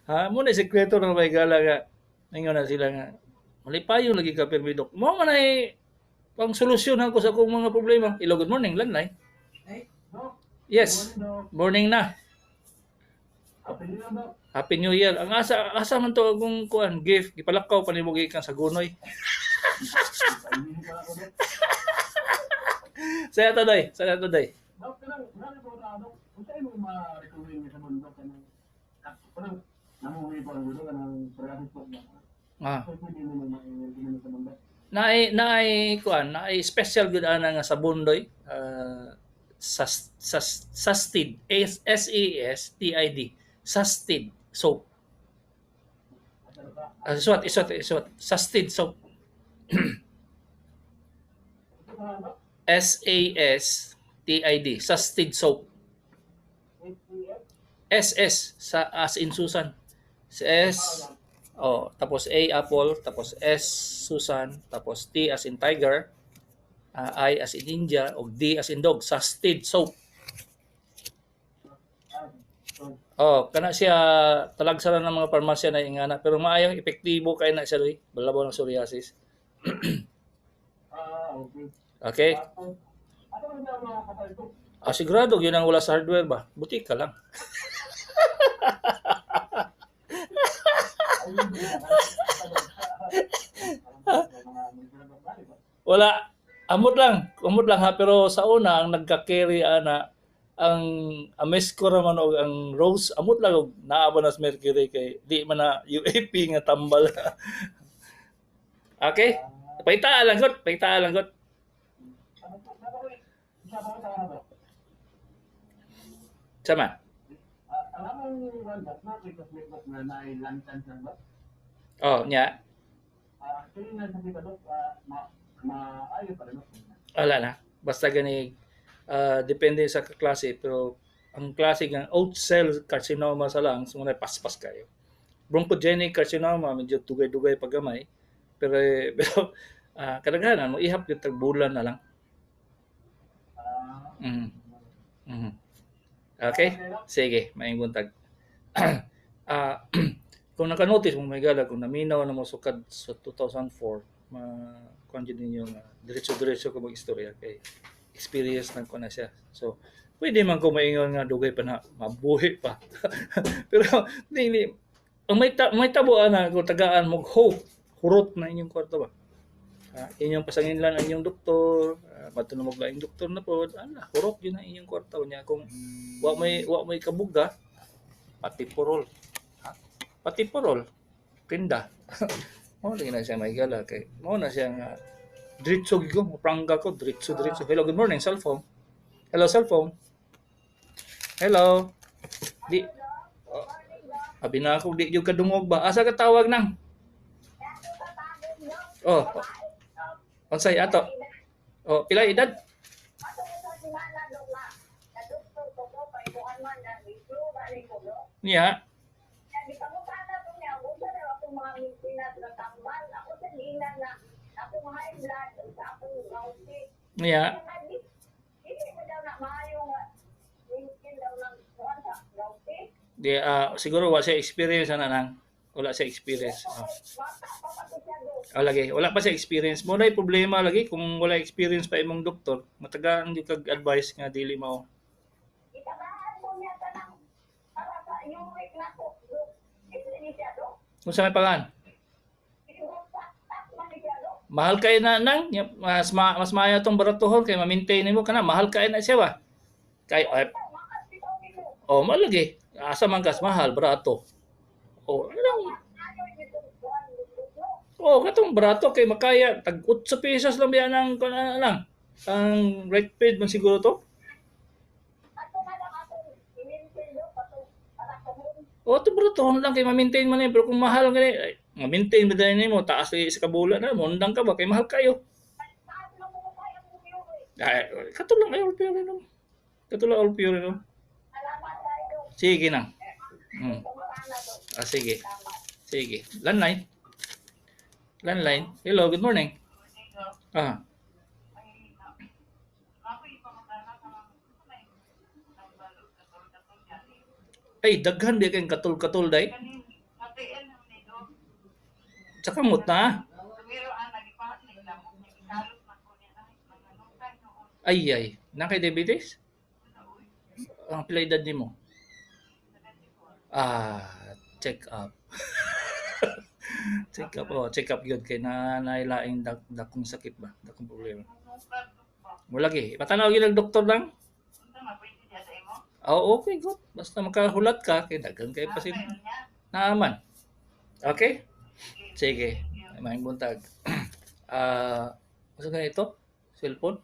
Ha, mo na sekreto ng may gala nga. Ingon na sila nga. Malipayon lagi ka permidok. Mo man ay pang solusyon ako sa akong mga problema. Hello, good morning, Lanlay. Yes, morning na. Happy New Year. Ang asa man to akong kuan gift gipalakaw pa nimo gikan sa Gunoy. Saya today, saya today. Ah. Naay kuan, naay special gud ana nga sabon doy. Sustid, SESTID, Sustid soap. Iswat, Sustid soap. SASTID, Sustid soap. SS sa as in Susan. S tapos A apple, tapos S Susan, tapos T as in tiger, I as in India, o D as in dog, Sustid soap. Kana siya talagsaran ng mga parmasya na ingana pero maayong epektibo kay na siya doy, balabaw ng psoriasis. Okay? Sigurado yun ang wala sa hardware ba? Buti ka lang. Wala. Amot lang ha, pero sa una ang nagka-carry ana ang ames ko raman og ang Rose amot lang og naa ba nas Mercury kay di man na UAP nga tambal. Okay? Paitaa lang gud. Sama. Nya. Wala na. Basta gani depende sa klase pero ang klase ng oat cell carcinoma sa lungs muna paspas kayo. Bronchogenic carcinoma medyo dugay-dugay pagamay pero kadaghanan mo ihap yung tagbulan na lang. Okay? Sige, maayong buntag. Kung naka-notice mo may gala kung naminaw na mo sukad sa 2004 kuan jud ninyo nga diretso-diretso ko mag-istorya kay experience na ko na siya. So, pwede man ko maingon nga dugay pa na mabuhi pa. Pero dili may tabuan na kung tagaan mo hope hurot na inyong kwarto ba. Inyong pasanginlan ang inyong doktor, matunumog lang yung doktor na po, hurot yun ang inyong kwarto niya kung wa may kabuga pati porol tinda. Mo na siya may gala kay mo na siya nga diretso gigo mo prangga ko diretso. Hello, good morning cellphone. Hello cellphone. Hello. Di abi na ako di jud kadungog ba? Asa ka tawag nang? Unsay ato? Pila edad? Niya. Niya. Di siguro wala siya experience na nang. Wala siya experience. Lagi, wala pa siya experience. Mo na problema lagi kung wala experience pa imong doktor, matagaan di kag advice nga dili mao. Kung sa may pangan? Mahal kay na nang mas maayo tong baratuhon kay ma-maintain nimo kana mahal kay na siya ba? Kay malagi. Asa man kas mahal barato. Katong barato kay makaya tag 8 pesos lang biyan ang lang. Ang right paid man siguro to. Ito barato lang kay ma-maintain man pero kung mahal gani ma-maintain ba din mo taas sa kabulan na mundang ka ba kay mahal kayo. Katulang ay all pure no. Katulang all pure no. Sige na. Sige. Landline. Hello, good morning. Ay, daghan di kayong katul-katul day. Kanin, natiin ang nido. Tsaka muta. Pero ang nagipahasig na mo, nagikalos na ko niya na, manganungkay noon. Ay, nakay diabetes? Uy, Ang pila edad nimo? 74. Check up. Check up gyud kay nailaing dakong sakit ba, dakong problema. Mumukad ba? Mo lagi, patanaw gyud ang doktor lang. Unsa mapwede niya sa imo? Okay, good. Basta makahulat ka kay daghan kay pasin. Meron niya. Naaman. Okay? Sige. Thank you. Maayong buntag. Ano ito? Cellphone?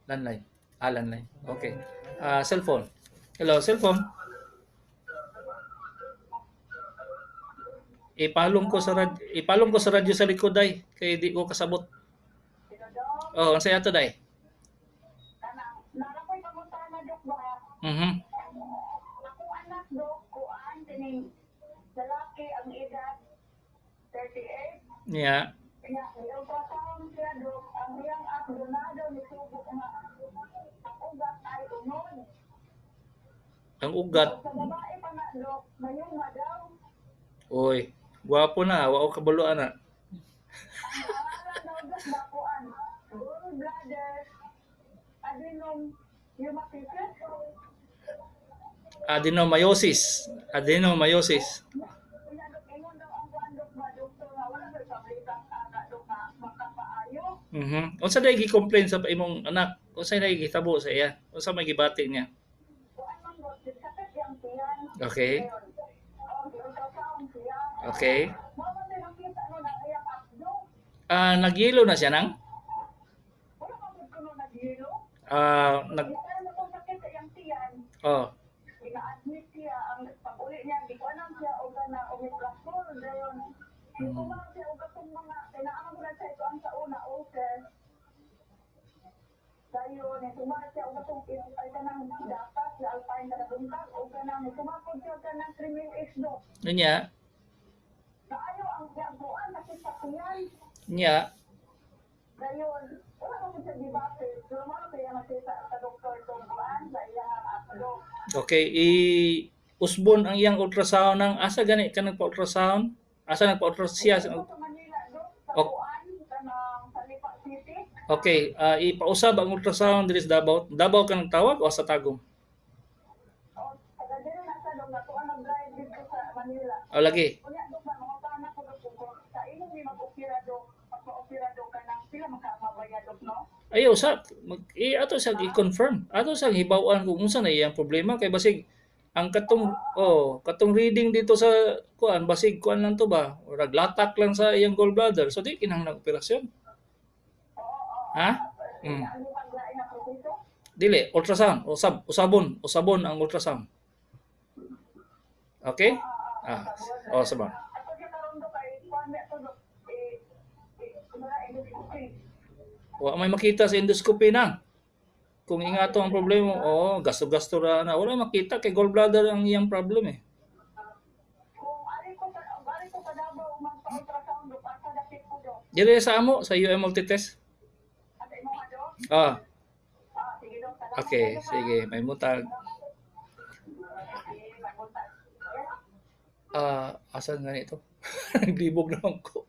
Landline. Landline. Okay. Cellphone. Hello, cellphone. Ipalong ko sa radyo sa likod day kay di ko kasabot. Oh, ang saya to day. Nalakoy pamunta na dok ba? Mhm. Akong anak dok, kuan tining lalaki ang edad 38. Yeah. Kaya yung patawang siya dok, ang iyang abdonado ni subo nga ang ugat ay unod. Ang ugat. Sa babae pa na dok, ngayon nga daw. Oy, gwapo na, wa ko kabuluan na. Ang pangalan daw dok ba kuan? Gallbladder adenomyosis. Adenomyosis. Adenomyosis. Kaya dok, ingon daw ang kuan dok ba doktor nga wala may pablitan anak dok nga makapaayo. Mhm. Unsa day gi-complain sa imong anak? Unsa day gitabo sa iya? Unsa may gibati niya? Kuan man dok, sakit yang tiyan. Okay. Okay. Mama may nakita no na iyang abdo. Nagyelo na siya nang? Wala man gud kuno naghilo. Nag Pero mo kung sakit sa iyang tiyan, oh, ina-admit siya ang pag-uli niya, di ko alam siya o na omeprazole dayon. Hindi ko man siya o katong mga kailangan mo na siya ito ang sa una ulcer. Dayon, sumara siya o katong ay kanang dapat sa alpine na nabungkag o kanang sumakod siya kanang criminal do. niya, Naayo ang gabuan kasi sa tiyan. niya, Dayon, wala mo siya debate. Pero mo kaya makita sa doktor tong kuan sa iyang abdo. okay, usbon ang iyang ultrasound ng asa gani ka nagpa-ultrasound? Asa nagpa-ultrasound siya? Sa Manila do sa Ok- kuan kanang sa Lipa City. Okay, ipausab ang ultrasound diri sa Davao. Davao ka nagtawag o sa Tagum? O taga diri na sa dong natuan ang drive dito sa Manila. O lagi. Unya do ba mga tanan ko do kung sa imo ni mag-opera do, pagpa-opera do kanang pila makamabayad do no? Ayaw sa ato sa i-confirm. Ato sa hibaw-an kung unsa na iyang problema kay basig ang katong reading dito sa kuan basig kuan lang to ba? O raglatak lang sa iyang gallbladder. So di kinahanglan operasyon. Ha? Mm. Ano ang lain na proseso? Dili, ultrasound, usabon ang ultrasound. Okay? Sabon. Ako siya karon do kay kuan na to do kumara endoscopy. Wa may makita sa endoscopy na. Kung ingato ang problema, gasto-gasto ra na. Wala makita kay gallbladder ang iyang problem eh. Kung ari ko sa Davao magpa-ultrasound do asa dakit ko do. Dire sa amo sa UM Multitest. Asa imo nga do? Ah, Sige do. okay, sige, may mutag. Asan nga ito? Naglibog naman ko.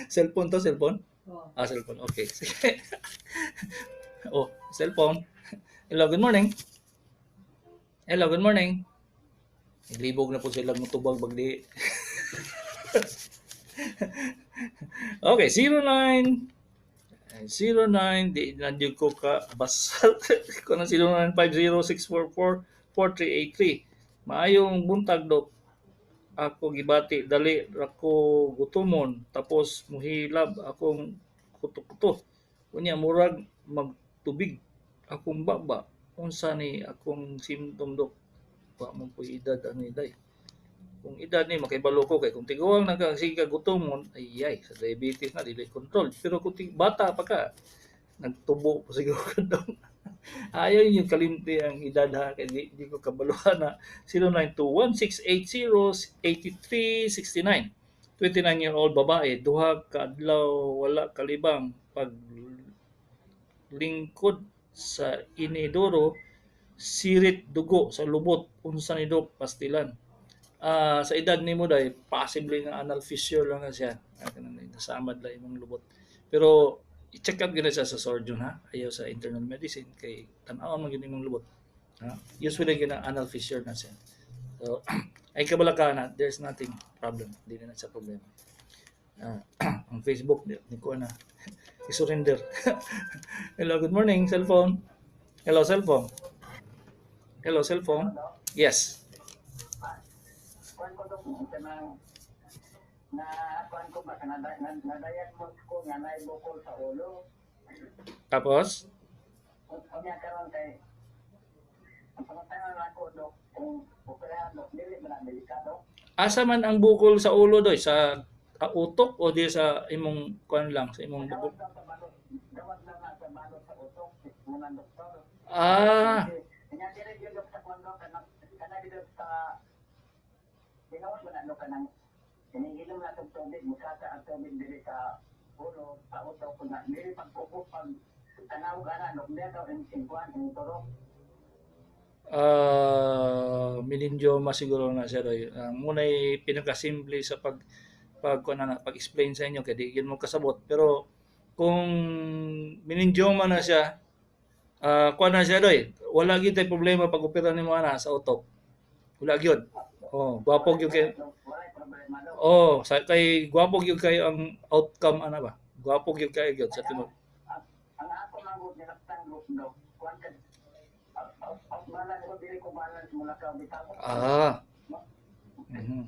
Cellphone to, cellphone? Cellphone. Okay, sige. Cellphone. Hello, good morning. Hello, good morning. Naglibog na po sila mutubag bagdi. Okay, 09 di nandiyo ko ka basal ko ng 0950-644-4383. Maayong buntag dok. Ako gibati dali ako gutumon tapos muhilab akong kuto-kuto. Unya murag magtubig akong baba. Unsa ni akong symptom dok? Wa mo po edad ani day. Kung edad ni makibalo ko kay kung tiguang nagkasika gutomon ay sa diabetes na dili control. Pero kung bata pa ka nagtubo po siguro ka daw. Ayaw yung kalimti ang edad ha, kaya di ko kabaluhan na 0921-680-8369. 29-year-old babae, duha ka adlaw wala kalibang pag lingkod sa inidoro sirit dugo sa lubot unsa ni dok pastilan. Sa edad nimo day possibly nga anal fissure lang na siya. Nasamad lang imong lubot. Pero i-check up gyud siya sa surgeon ha. Ayaw sa internal medicine kay tan-aw man gyud imong lubot. Ha? Usually gyud anal fissure na siya. So ay kabala ka na, there's nothing problem. Hindi na sa problema. Ang Facebook ni ko na i-surrender. Hello, good morning, cellphone. Hello, cellphone. Hello, cellphone. Yes. Kuan ko dok kanang na kuan ko ba na-diagnose ko nga nay bukol sa ulo. Tapos, Unya karon kay ang pangatangan ako dok kung operahan dok dili man delikado. asa man ang bukol sa ulo doy? Sa utok o di sa imong kuan lang, sa imong bukol? Gawad lang na sa balot sa utok muna doktor. Ah, Kanya dire gyud dok sa kuan dok kana dito sa binawas man ano kanang hinihilom na itong tubig, musaka ang tubig dili sa ulo, sa utok ko na dili pagkupok pag tanaw ka na, nung dito in kuan, in turok. meningioma siguro na siya doy. Muna'y pinakasimple sa pag-explain sa inyo kaya di yun mo kasabot. Pero kung meningioma na siya, kuan na siya doy. Wala gyud tay problema pag opera nimo ana sa utok. Wala gyud. Oh, gwapo gyud kay Walay problema daw. kay gwapo gyud kayo ang outcome ana ba? Gwapo gyud kayo gyud sa tinud. Ang ako manggod nilaktan dok, kuan ka, balance ko, dili ko balance mula ka bitaw. Mhm.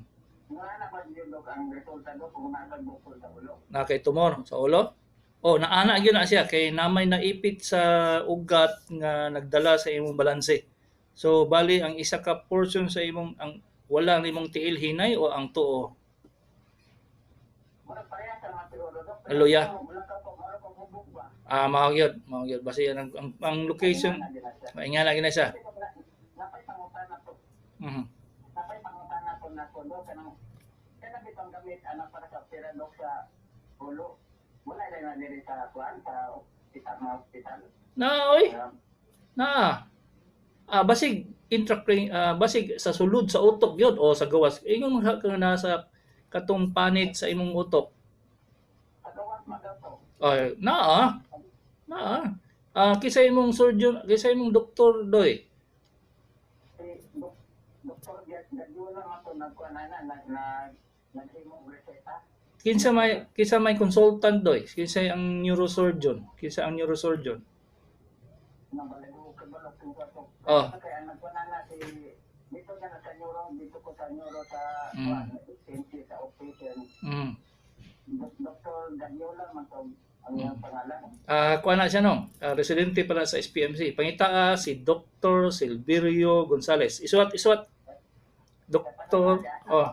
Nga na ba yun dok ang resulta dok kung nakagukol sa ulo? Na kay tumor sa ulo? Oh, naana gyud na siya kay namay naipit sa ugat nga nagdala sa imong balanse. So bali ang isa ka portion sa imong ang wala ang imong tiil hinay o ang tuo. Mura pareha sa mga siguro dok. Aloya. Mula ka po, mura ko hubog ba? Mao gyud basta yan ang location mainga lagi na siya. Napay pangutan na to. Mhm. Napay pangutan na to na kundo kanang bitong gamit anak para sa opera dok sa ulo. Wala lang na diri sa kuan sa hospital. Na oy, na. Basig basig sa sulod sa utok gyud o sa gawas. Ingon man ka nasa katong panit sa imong utok. Agawas magato. Ay, na. Kisa imong surgeon, kisa imong doktor doy. Doktor Gadula ako nagkuan na naghimong reseta. Kinsa may consultant doy. Kinsa ang neurosurgeon. Kinsa ang neurosurgeon. Nabaligo ka ba ng kwato? Oh. Kaya nagkuan na si dito na sa neuro, dito ko sa neuro sa PNC sa operation. Doktor Gadula man to ang iyang pangalan. Kuha na siya no. Residente pala sa SPMC. Pangita si Dr. Silverio Gonzales. Isuwat. Doktor. Oh.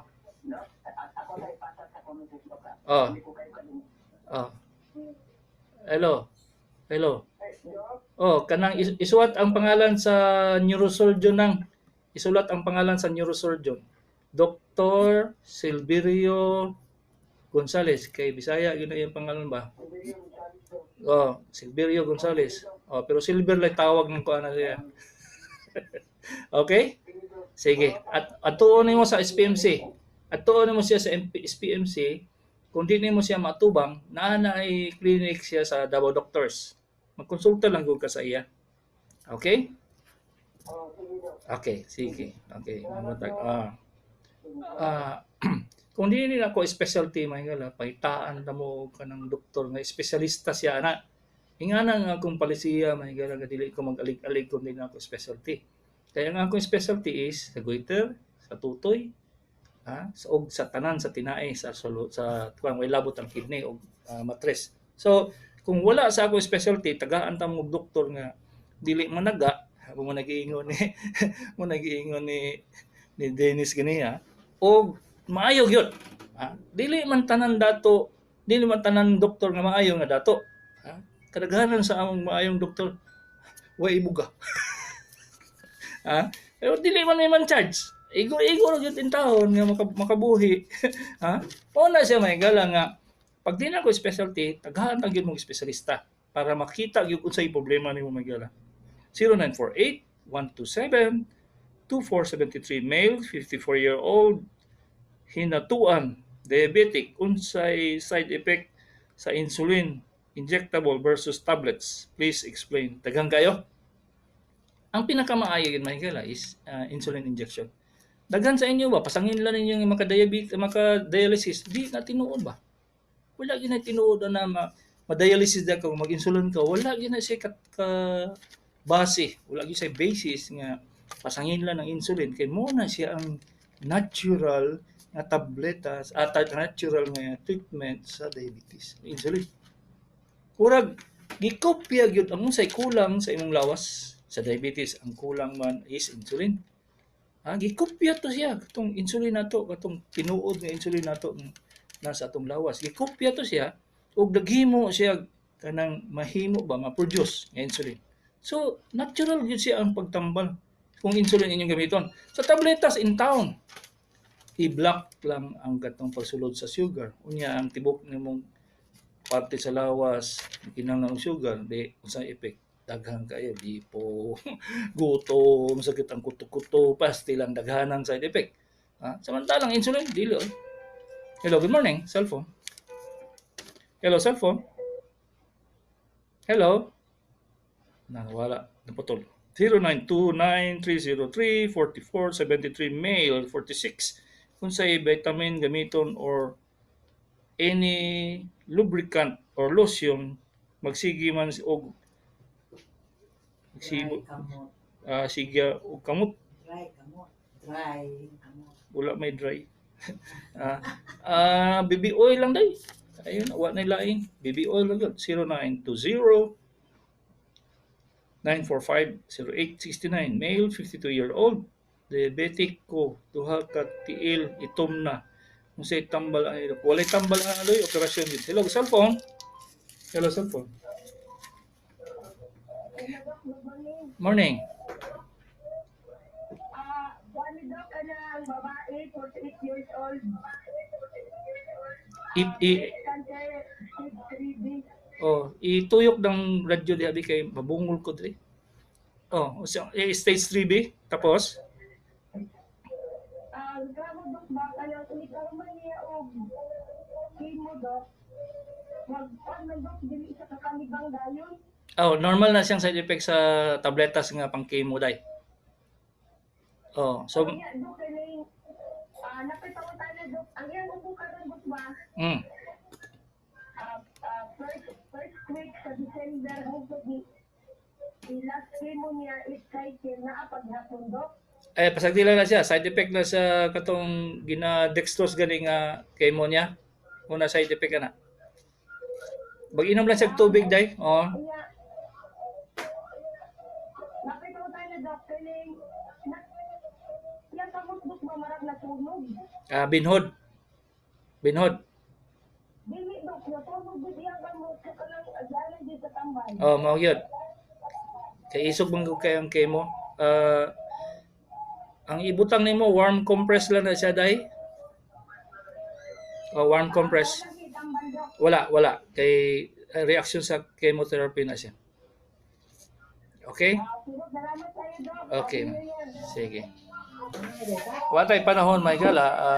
Ako na ipasa sa committee doc. Oh. Hindi ko kayo kanina. Oh. Hello. Doc, Kanang isulat ang pangalan sa neurosurgeon ng isulat ang pangalan sa neurosurgeon. Dr. Silverio Gonzales kay Bisaya yun ang pangalan ba? Silverio Gonzales. Pero Silver lang tawag ng kuan na siya. Okay? Sige. At tuon mo sa SPMC. At tuon mo siya sa SPMC. Kung di mo siya matubang, na ay clinic siya sa Davao Doctors. Magkonsulta lang gud ka sa iya. Okay? Okay, sige. Okay. Kung di nila ko specialty mahingala, pahitaan na mo ka ng doktor nga espesyalista siya na. Ingana nga akong palisiya mahingala nga dili ko mag-alig-alig kung di na ako specialty. Kaya nga akong specialty is sa goiter, sa tutoy, sa tanan, sa tinae, sa kung may labot ang kidney o matres. So, kung wala sa ako specialty, tagaan ta mo doktor nga dili managa, mo nagiingon ni Dennis ganiya, o maayo gyud. Dili man tanan doktor nga maayo nga dato. Kadaghanan sa among maayong doktor way ibuga. Pero dili man charge. Igo ra gyud in taon nga makabuhi. Una siya may gala nga pag di na ko specialty, tagahan lang gyud mong espesyalista para makita gyud unsay problema nimo may gala. 127, 2473 male, 54-year-old, hinatuan, diabetic, unsay side effect sa insulin, injectable versus tablets. Please explain. Daghang kayo. Ang pinakamaayo gid mahigala is insulin injection. Daghan sa inyo ba pasangin lang ninyo yung maka-dialysis, di na tinuod ba? Wala gyud na tinuod na ma-dialysis da kung mag-insulin ka, wala gyud na siya ka base, wala gyud siya basis nga pasangin lang ng insulin kay mo na siya ang natural nga tabletas at natural nga treatment sa diabetes, insulin. Murag gikopya gyud ang unsay kulang sa imong lawas sa diabetes, ang kulang man is insulin. Gikopya to siya katong insulin nato, katong tinuod nga insulin nato nasa atong lawas. Gikopya to siya ug naghimo siya kanang mahimo ba ma-produce nga insulin. So natural gyud siya ang pagtambal kung insulin inyong gamiton. Sa tabletas in town, i-block lang ang katong pagsulod sa sugar. Unya ang tibok nimong parte sa lawas kinahanglan og sugar, di unsay effect daghang kayo, di po gutom, sakit ang kuto-kuto, pasti lang daghanang side effect. Samantalang insulin, dili. Hello, good morning, cellphone. Hello, cellphone. Hello. Nawala, naputol. 0929-303-4473 male, 46. Unsay vitamin gamiton or any lubricant or lotion magsigi man og Dry kamot. sigya og kamot, Dry kamot. Dry kamot. wala may dry. Baby oil lang day. Ayun, wa na lain. Baby oil lang yun. 0920 945-0869 male, 52-year-old, diabetic ko, duha ka tiil, itom na. Kung sa'y tambal ang ilok. Walay tambal ang aloy, operasyon yun. Hello, cellphone. Hello, cellphone. Morning. Bali daw ka na ang babae, 48 years old. Cancer, stage 3B. Ituyok ng radyo di abi kay mabungol ko diri. Stage 3B, tapos Grabe dok ba kaya kung ikaw man niya og chemo dok, magpag na dok dili isa ka kanibang dayon. normal na siyang side effect sa tabletas nga pang chemo day. So Kaya dok kani napitaw tayo dok, ang iyang ubo karon dok ba? First week sa December hugod di last chemo niya is cycle na paghapon dok. pasagdila na siya, side effect na sa katong gina-dextrose gani nga chemo niya. Una side effect na. Mag-inom lang siya tubig day. Kaya napitaw tayo dok kani yang kamot dok ba marag na tunog? Binhod. Dili dok na tunog gid iyang kamot sa kanang agyanan di sa tambay. Mao gyud. Kay isog man kay ang chemo. Ang ibutang nimo warm compress lang na siya day. Warm compress. Wala kay reaction sa chemotherapy na siya. Okay? Okay. Sige. Watay panahon may gala.